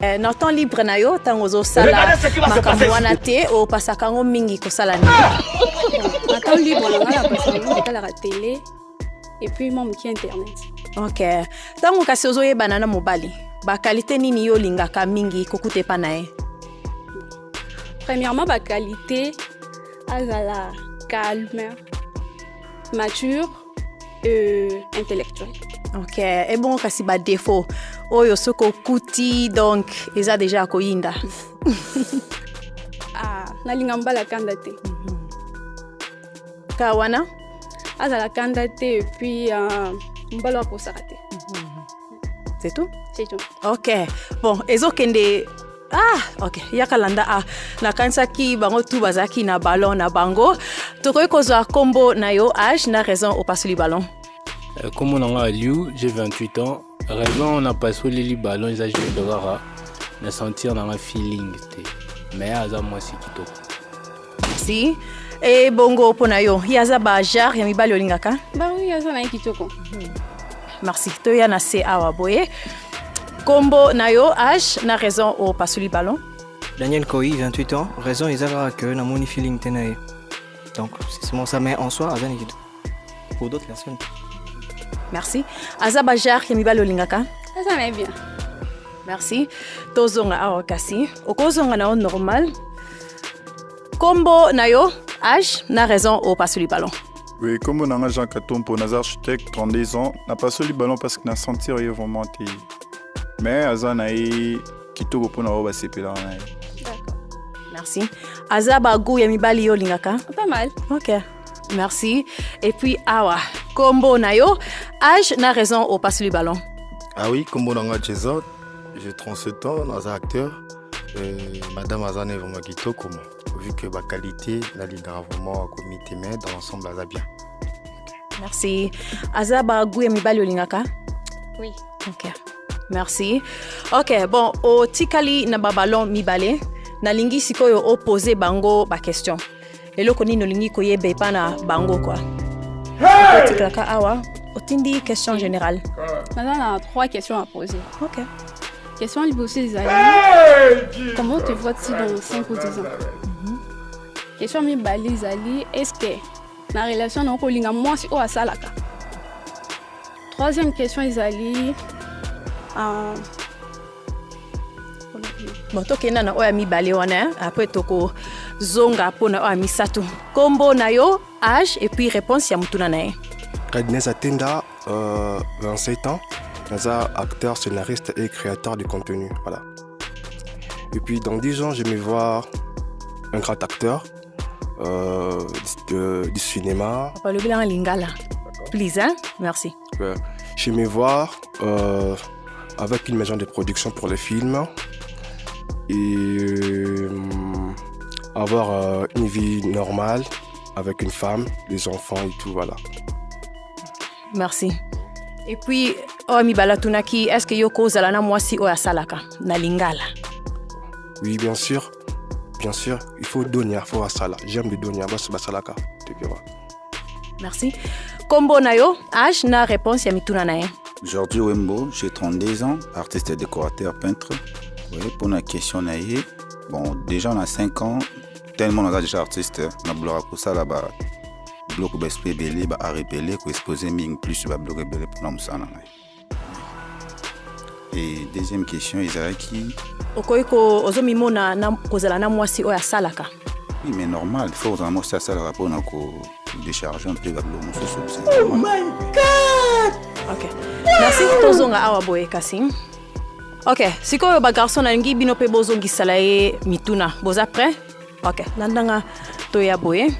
Na temps libre na yo tango ozosala makambo wana te opasaka ngo mingi kosala nini? Na temps libre na napasaka kotalaka télé et puis moi moki internet. Ok. Tango kasi ozoyebana na mobali bakalite nini yo olingaka mingi kokute pa na ye? Premièrement, ba qualité azala calme, mature et intellectuel. Ok. Et bon kasi ba défaut oyo soko kuti donc eza déjà koyinda. Nalinga mbala kanda te. Kawana azala kanda te et puis mbala kosaka te. C'est tout? C'est tout. Ok. Bon, ezokende ok. Yakalanda na kansaki bango tu bazaki na ballon na bango. Tokoy kozwa kombo na yo âge na raison au passer le ballon. Comme on a Liu, j'ai 28 ans. Raison on a passé le ballon, ils ont joué de rara. Na sentir dans un feeling mais aza moi c'est kitoko. Merci. Et bongo pona yo, yaza ba jar ya mibali olingaka? Ba oui, yaza na kitoko. Merci. To ya na se awa boye. Combo na yo âge na raison au passer ballon. Daniel Koi, 28 ans. Raison ils avaient que na moni feeling tenaye. Donc c'est mon ça mais en soi aza nikito. Pour d'autres personnes. Merci. Azaba jar ya mibali olingaka? Ça va bien. Merci. Tozonga awa kasi. Okozonga na normal. Combo na yo âge na raison au passer ballon. Oui, comme on a Jean Katompo, on architecte, 32 ans, n'a pas soli ballon parce qu'il n'a senti vraiment. Mais Azan a eu Kitoko pour nous avoir CP là. D'accord. Merci. Azaba Gou Yamibali yo lingaka? Pas mal. Ok. Merci. Et puis awa combo na yo âge na raison au passer le ballon. Ah oui, combo na Jason, j'ai 37 ans, dans un acteur. Madame Azan est vraiment Kitoko. Vu que ma qualité, la ligue vraiment comité mais dans l'ensemble, elle va bien. Merci. Azaba Gou Yamibali yo lingaka? Oui. Ok. Merci. Ok, bon, au tikali na babalon mibale, na lingi sikoyo opposé bango ba question. Et le koni no lingi koyebe pa na bango quoi. Hey! Tiklaka awa, otindi question générale. Maintenant, on a 3 questions à poser. Ok. Question libre aussi des amis. Comment te vois-tu dans 5 ou 10 ans? Question mibale zali, est-ce que la relation na kolinga mwasi o asalaka? Troisième question izali bon, tokenda na oya mibale wana, après toko zonga pona oya misato. Combo na yo, âge et puis réponse ya mutuna na ye. Kadines Atenda, 27 ans, Naza, acteur, scénariste et créateur de contenu. Voilà. Et puis dans 10 ans, je vais me voir un grand acteur du cinéma. Papa le bilan lingala. Please, hein? Merci. Je vais me voir avec une maison de production pour les films et avoir une vie normale avec une femme, des enfants et tout, voilà. Merci. Et puis, mi balatunaki, est-ce que yoko zalana mwasi o asalaka na lingala? Oui, bien sûr. Bien sûr, il faut donner, il faut asala. J'aime le donner, bas basalaka. Merci. Combo nayo, âge na réponse ya mituna na ye. Jordi Wembo, j'ai 32 ans, artiste et décorateur peintre. Oui, pour la question naïe, bon, déjà on a 5 ans, tellement on a déjà artiste, on a bloqué pour ça là-bas, bloc BSP belé, bah arrêt belé, qu'on exposé ming plus bah bloc belé pour la moussana. Et deuxième question, Isaraki. Okoiko ozomimo na kozala na mwasi oya salaka. Oui, mais normal, il faut vraiment ça le rapport na ko décharger un peu la bloc moussou. Oh my God! Ok. Merci tozonga awa boye kasi. Ok, sikoyo ba garçon na ngi bino pe bozongi salaye mituna. Boza prêt? Ok, landanga toya boye.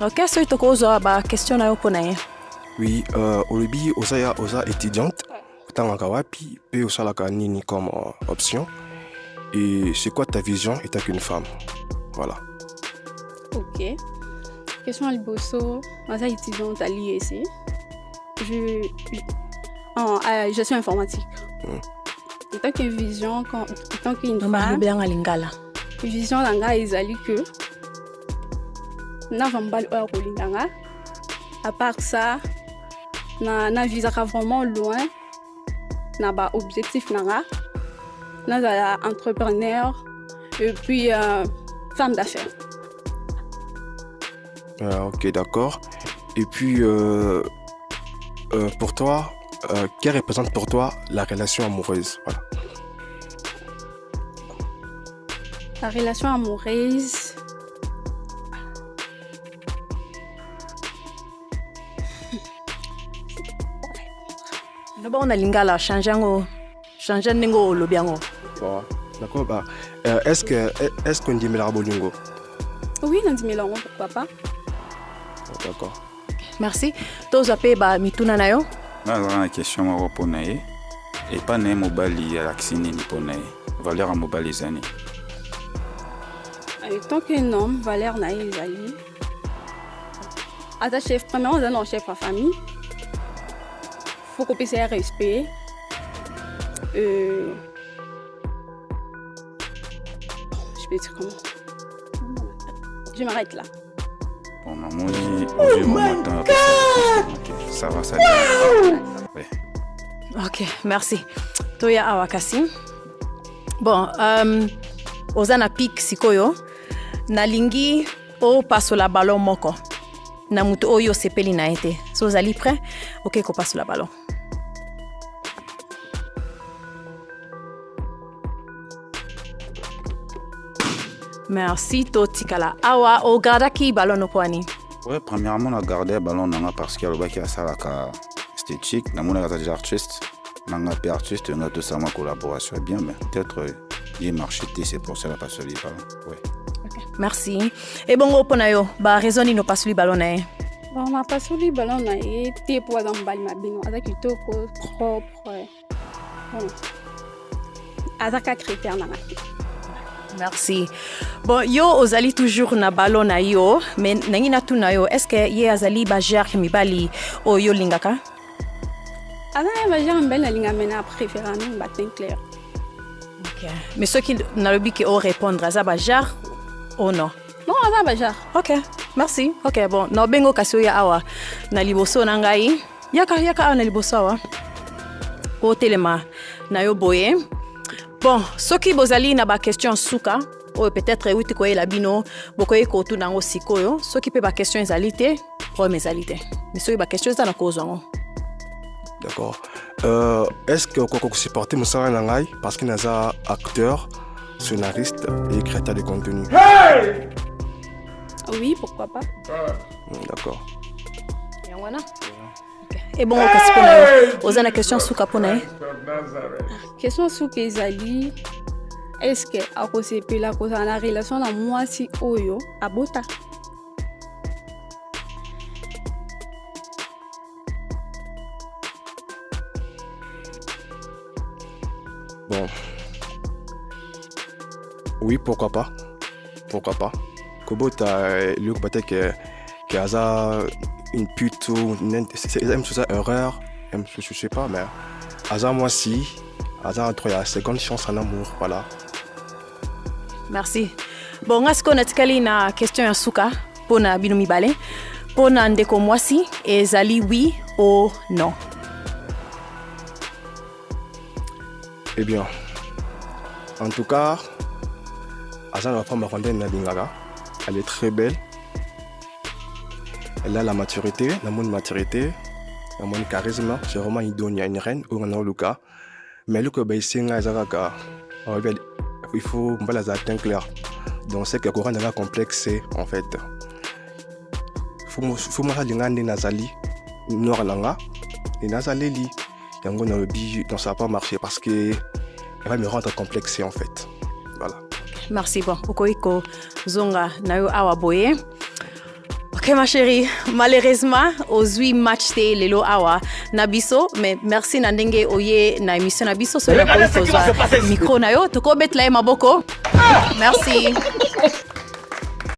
Ok, so itoko zo ba question na yo pona ye. Oui, olobi oza étudiante, tanga wapi pe osalaka nini comme option. Et c'est quoi ta vision étant qu'une femme? Voilà. Ok. Question Albosso, moi suis étudiante à l'IEC. Je suis informatique. En tant que vision, en tant qu'une femme, vision langa ezali que na vambal oya kolinganga. À part ça, na visaka vraiment loin, na ba objectif nanga. nazala entrepreneur et puis femme d'affaires. Ok, d'accord. Et puis, pour toi, qu'est représente pour toi la relation amoureuse? Voilà. La relation amoureuse, D'abord, on a lingala changer n'engo lobiango. Bon, d'accord. Bah, est-ce qu'on dit la bolingo? oui, on dit mélange, pourquoi pas. D'accord. Merci. Toza pe ba mituna na yo. Naza na question moko mpona ye epa na ye mobali alakisi nini mpona ye valeur ya mobali eza nini? En tant qu'un homme, valeur na ye ezali. Ata chef, premièrement, on a un chef de famille. Faut qu'on puisse respect. Je peux dire comment? Je m'arrête là. Bon, maman dit, oh my God! Ok, ça va, ça va. Ouais. Ok, merci. Toya awakasi. Bon, ozana pik sikoyo. Nalingi o paso la ballon moko. Na mutu oyo sepeli na ete. So ozali prêt? Ok, ko paso la ballon. Merci Totikala. Awa o gardaki ballon opwani. Ouais, premièrement, on a gardé le ballon parce qu'il y a le bac qui a ça la esthétique. On a déjà artiste. On a pas artiste, on a tout ça ma collaboration est bien, mais peut-être il marché c'est pour ça la passe le ballon. Ouais. Okay. Merci. Et bon oponayo, ba raison ni no passe le ballon na. Bon, ma passe le ballon na été pour dans bal ma bino, avec tout propre. Bon. Avec un critère na. Merci. Bon, yo ozali toujours na ballon na yo, mais nangi na tuna yo, est-ce que ye azali ba jar mi bali o yo lingaka? Ana ba jar mbel na linga mena préférablement ba teint clair. OK. Mais ceux qui na lobi ki o répondre à ça ba jar ou non? Non, ana ba jar. OK. Merci. OK, bon, no bengo kasio ya awa na liboso na ngai. Yaka na liboso awa. O telema na yo boye. Bon, soki bozali na ba question suka, ou peut-être oui tikoye la bino, bokoye ko tu nango sikoyo, soki pe ba question ezalité, problème ezalité. Mais soki ba question za na kozongo. D'accord. Est-ce que vous supportez Moussa Nangai parce qu'il est acteur, scénariste et créateur de contenu? Hey! Oui, pourquoi pas. D'accord. Yangwana? Et bon, kasi pona yo, ozana question suka pona ye? Question suka ezali, est-ce que ako sepela ko na relation na mwasi oyo abota? Bon. Oui, pourquoi pas. Pourquoi pas. Kobota, lui, peut-être que Aza une pute ou une erreur, je sais pas, mais Aza moi si, Aza il y a seconde chance en amour, voilà. Merci. Bon, est-ce qu'on a tkali na question ya suka pona bino mibale, pona ndeko mwasi ezali oui ou non? Eh bien, en tout cas, Aza la femme rwandaine Nadingaga, elle est très belle. Elle a la maturité, la bonne maturité, la bonne charisme. C'est vraiment une reine ou un Luka. Mais le que il faut les atteindre clair. Donc c'est que le Coran est complexe en fait. Il faut que les nazali nord langa, les nazali li, yango na bi donc ça va pas marcher parce que elle va me rendre complexe en fait. Voilà. Merci bon. Okoiko zonga na yo awa boye. Ok ma chérie, malheureusement, ozui match te lelo awa nabiso, mais merci na ndenge oye na émission nabiso so la ko micro na yo, toko betla maboko. Merci.